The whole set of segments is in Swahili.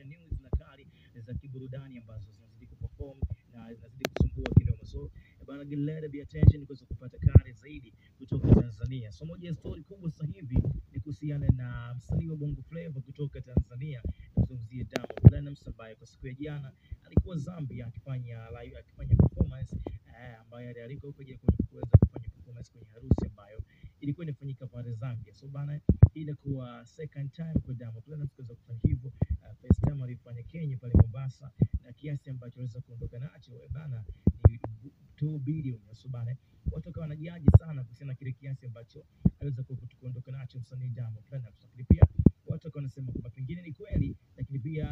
kukuletea news na kali za kiburudani ambazo zinazidi kuperform na zinazidi kusumbua kinoma. So bana, get be attention kuweza kupata kali zaidi kutoka Tanzania. So moja ya story kubwa sasa hivi ni kuhusiana na msanii wa Bongo Flava kutoka Tanzania, mzungumzie Diamond Platnumz, ambaye kwa siku ya jana alikuwa Zambia akifanya live, akifanya performance ambayo alialikwa huko je kuweza kufanya performance kwenye harusi ambayo ilikuwa inafanyika pale Zambia. So bana, hii inakuwa second time kwa Diamond Platnumz kuweza kufanya hivyo. First time alifanya Kenya pale Mombasa, na kiasi ambacho aliweza kuondoka nacho bana ni 2 bilioni. So bana, watu wakawa wanajaji sana kuhusiana na kile kiasi ambacho aliweza kuondoka nacho msanii Diamond Platnumz. Lakini pia watu wakawa wanasema kwamba pengine ni kweli, lakini pia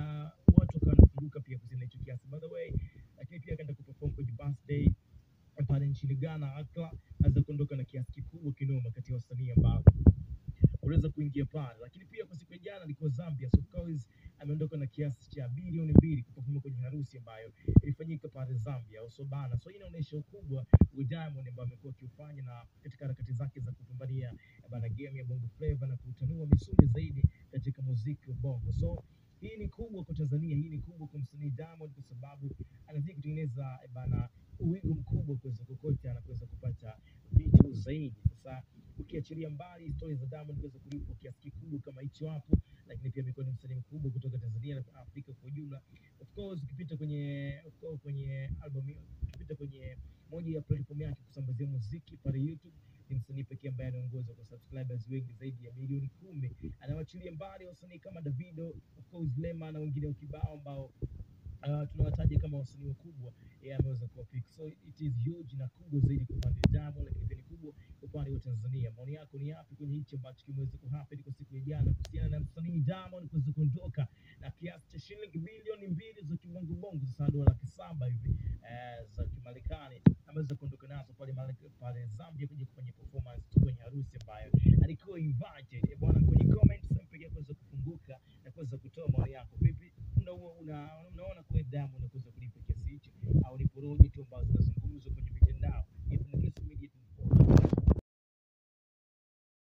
watu wakawa wanafunguka pia kuhusiana na hicho kiasi. By the way, lakini pia akaenda kuperform kwenye birthday pale nchini Ghana, Accra, aweza kuondoka na kiasi kikubwa kinoma kati ya wasanii ambao unaweza kuingia pale. Lakini pia kwa siku ya jana alikuwa Zambia, so Coz ameondoka na kiasi cha bilioni 2 kuperform kwenye harusi ambayo ilifanyika pale Zambia. So bana, so inaonyesha ukubwa wa Diamond ambao amekuwa akifanya na katika harakati zake za kupambania bana game ya Bongo Flava na kutanua misuli zaidi katika muziki wa Bongo. So hii ni kubwa kwa Tanzania, hii ni kubwa kwa msanii Diamond kwa sababu anazidi kutengeneza bana uwigo mkubwa kuweza kokota na kuweza kupata vitu zaidi. Sasa ukiachilia mbali stories za Diamond kuweza kulipwa kiasi kikubwa kama hicho hapo, lakini pia amekuwa ni msanii mkubwa kutoka Tanzania na Afrika kwa ujumla. Of course ukipita kwenye album, ukipita kwenye moja ya platform yake kusambazia muziki pale YouTube, ni msanii pekee ambaye anaongoza kwa subscribers wengi zaidi ya milioni 10. Anawachilia mbali wasanii kama Davido, of course Lema na wengine kibao ambao tunawataja kama wasanii wakubwa, yeye ameweza kuwapick. So it is huge na kubwa zaidi kwa upande wa Diamond, lakini pia ni kubwa kwa upande wa Tanzania. Maoni yako ni yapi kwenye hichi ambacho kimeweza kuhappen kwa siku ya jana kuhusiana na msanii Diamond kuweza kuondoka na kiasi cha shilingi bilioni 2 za kibongo bongo, sasa dola 7 hivi za Kimarekani, ameweza kuondoka nazo pale Zambia kuja kufanya performance kwenye harusi ambayo alikuwa invited. Bwana, kwenye comment sasa kuweza kufunguka na kuweza kutoa maoni yako. Vipi unaona kwa Diamond kuweza